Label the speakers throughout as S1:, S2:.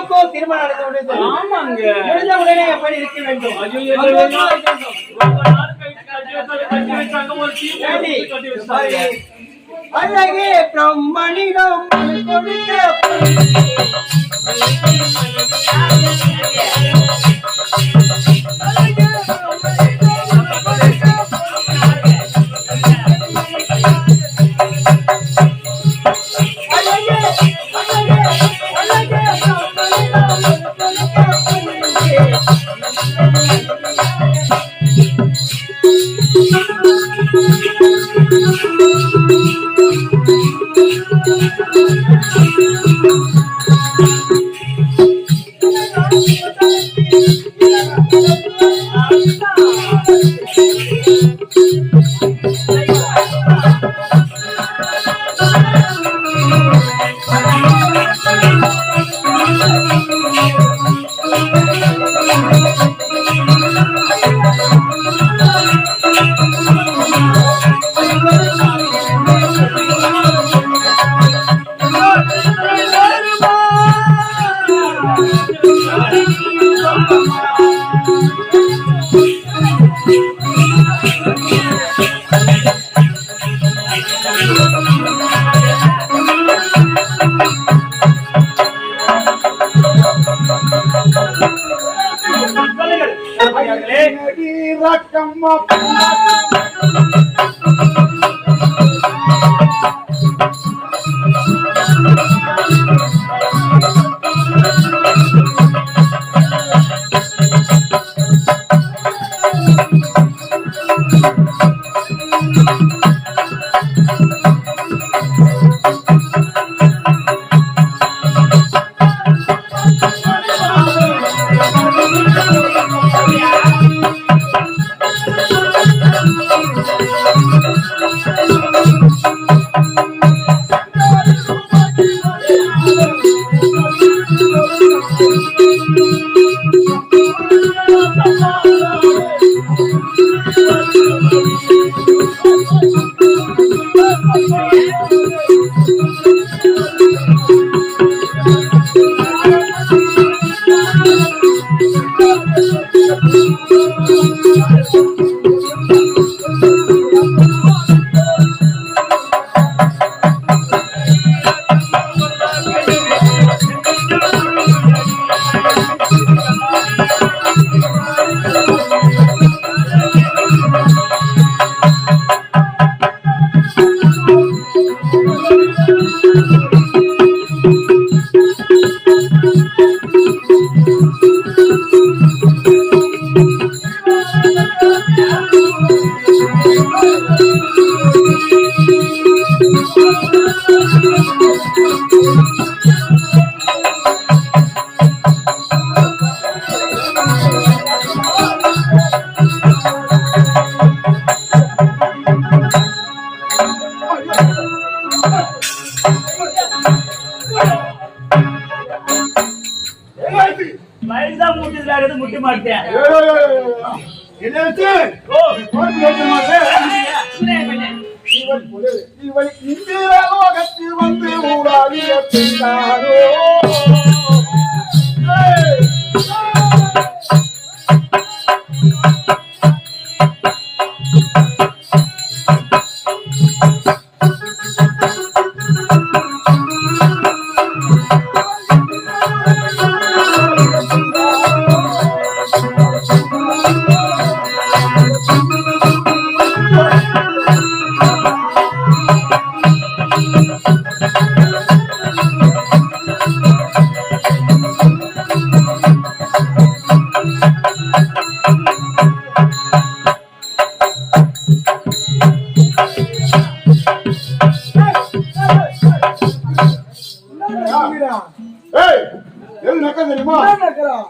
S1: அம்மாவுக்கும் திருமணம் நடந்து விடுது.
S2: ஆமாங்க.
S1: முடிஞ்ச உடனே எப்படி இருக்க வேண்டும்? அழகே பிரம்மனிடம் கொடுக்க
S2: முட்டி மாட்டேன்.
S3: இவள் இந்திர லோகத்தில் வந்து ஊடாடிய பெண்ணாரோ.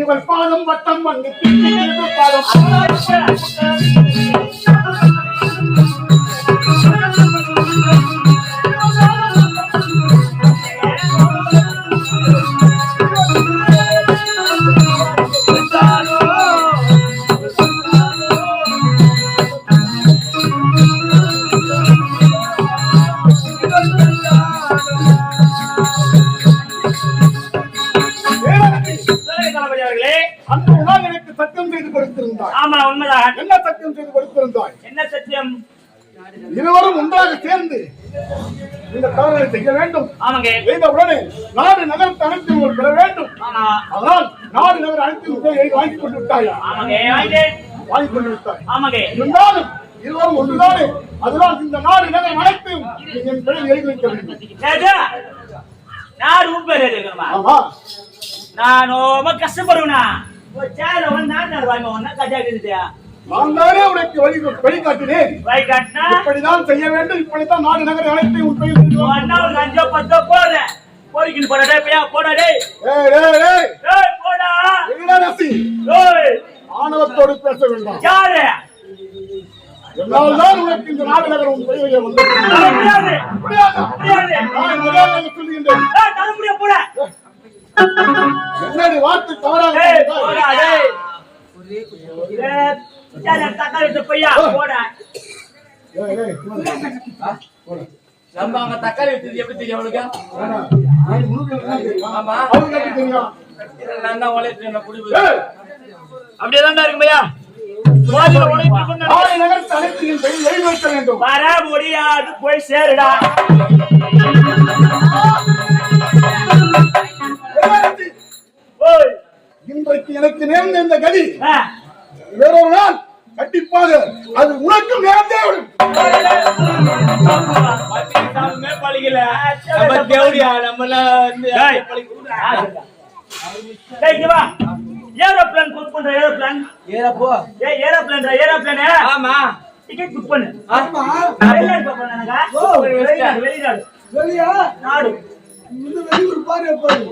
S3: இவள் பாதம் வட்டம் வந்து பாதம் Yeah. அந்த ஒரு நாள் எனக்கு சத்தியம் செய்து கொடுத்திருந்தாய்.
S2: ஆமா உண்மைதான்.
S3: என்ன சத்தியம் செய்து கொடுத்திருந்தாய்?
S2: என்ன சத்தியம்?
S3: இருவரும் ஒன்றாக சேர்ந்து இந்த தவறை செய்ய வேண்டும்.
S2: ஆமாங்க.
S3: செய்தவுடனே நாடு நகரத்து அனைத்தையும் பெற வேண்டும்.
S2: ஆமா.
S3: அதனால் நாடு நகர் அனைத்தையும் வாங்கி கொண்டு விட்டாயா?
S2: ஆமாங்க. வாங்கி
S3: கொண்டு விட்டாய்.
S2: ஆமாங்க.
S3: இருந்தாலும் இருவரும் ஒன்றுதானே. அதனால் இந்த நாடு நகர் அனைத்தையும் என் பிள்ளை எழுதி வைக்க வேண்டும்.
S2: நாடு உண்மையா இருக்கணுமா?
S3: ஆமா.
S2: நான் ரொம்ப கஷ்டப்படுவேனா? சேல வந்து நாடு வாங்க கஜா இருக்குதியா?
S3: நான் தானே உனக்கு வழிகாட்டினேன். இப்படிதான் செய்ய வேண்டும். இப்படித்தான் நாடு நகர் அனைத்தையும் ஆணவத்தோடு பேச வேண்டாம். என்னால்தான் உனக்கு இந்த நாடு நகர் உன் கையிலே வந்தது. என்னடி வார்த்தை தவறாக
S4: நம்ம அவங்க தக்காளி வித்தது எப்படி தெரியும் அவளுக்கு? ஆமா நான் தான் உழைச்சு குடிவு
S2: அப்படியேதான் இருக்கு பையா. வர முடியாது போய் சேருடா.
S3: இன்றைக்கு எனக்கு நேர்ந்த இந்த கதி வேறொரு நாள் கண்டிப்பாக அது உனக்கும் நேர்ந்தே விடும்.
S2: ஏரோப்ளான் புக் பண்ற ஏரோப்ளான் ஏரோப்ளான் ஆமா டிக்கெட் புக் பண்ணு. ஆமா வெளிநாடு போறேன். வெளிநாடு வெளியா நாடு இந்த வெளியூர் பாரு பாரு.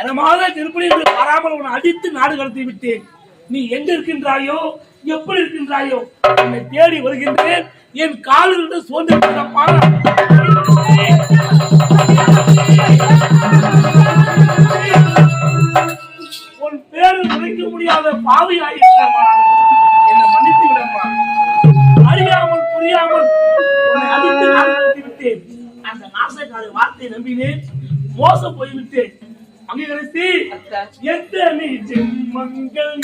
S2: எனமாக திருப்பணியில் வராமல் உன்னை அடித்து நாடு கடத்தி விட்டேன். நீ எங்க இருக்கின்றாயோ, எப்படி இருக்கின்றாயோ, என்னை தேடி வருகின்றேன். என் காலிலிருந்து சோர்ந்திருக்கிறப்பா. உன் பேரில் உழைக்க முடியாத பாவி ஆகிட்டமா, என்னை மன்னித்து விடமா. அறியாமல் புரியாமல் உன்னை அடித்து நாடு கடத்தி விட்டேன். அந்த நாசக்கார வார்த்தையை நம்பினேன், மோசம் போய்விட்டேன். அங்கீகரித்து எத்தனை ஜென்மங்கள்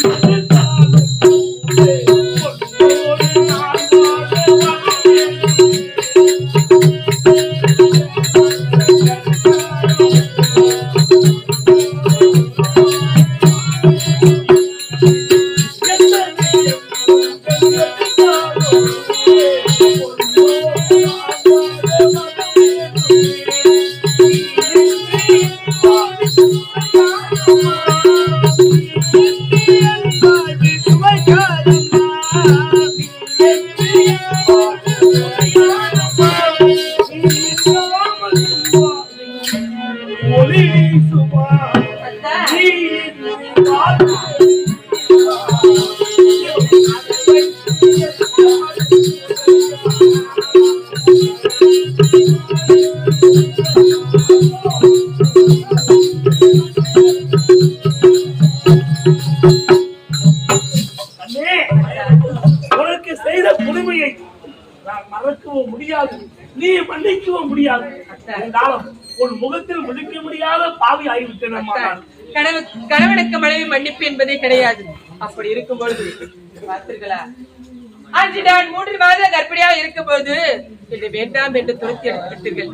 S2: உனக்கு செய்த கொடுமையை நான் மறக்கவும் முடியாது, நீ மன்னிக்கவும் முடியாது. என்றாலும் உன் முகத்தில் முடிக்க முடியாத பாவி ஆகிவிட்டேன்.
S5: கணவனுக்கு மனைவி மன்னிப்பு என்பதே கிடையாது. அப்படி இருக்கும் பொழுது பார்த்தீர்களா, அன்று நான் 3 மாத கர்ப்பிணியாக இருக்கும் போது என்னை வேண்டாம் என்று துரத்தி எடுத்து விட்டீர்கள்.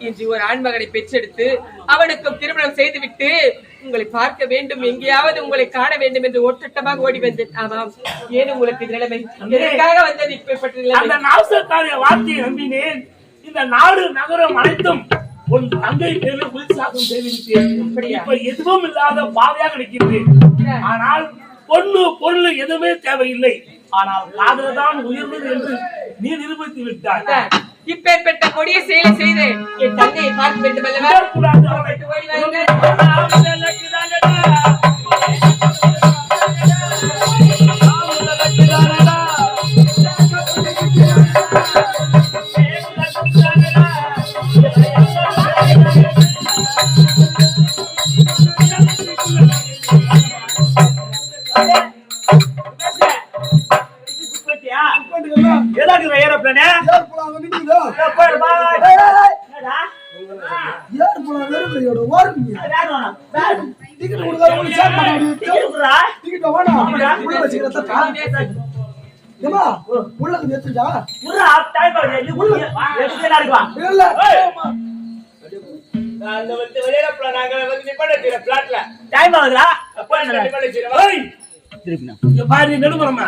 S5: இன்று ஒரு ஆண்மகனை பெற்றெடுத்து அவனுக்கும் திருமணம் செய்துவிட்டு உங்களை பார்க்க வேண்டும், எங்கேயாவது உங்களை காண வேண்டும் என்று ஓட்டமாக ஓடி வந்தேன். ஆமாம், ஏன் உங்களுக்கு நிலைமை? எதற்காக வந்தது இப்பேற்பட்ட
S2: அந்த நாசக்காரிய வார்த்தையை நம்பினேன். இந்த நாடு நகரம் அனைத்தும் உன் தங்கை பேரில் புலிசாசம் செய்துவிட்டேன். இப்ப எதுவும் இல்லாத பாதையாக நிற்கின்றேன். ஆனால் பொண்ணு பொருள் எதுவுமே தேவையில்லை, ஆனால் காதல் தான் உயர்ந்தது என்று நீ நிரூபித்து விட்டாய்.
S5: இப்பேற்பட்ட கொடிய செயலை செய்து என் தங்கையை பார்க்க வேண்டும் அல்லவா?
S2: நெடுமரமா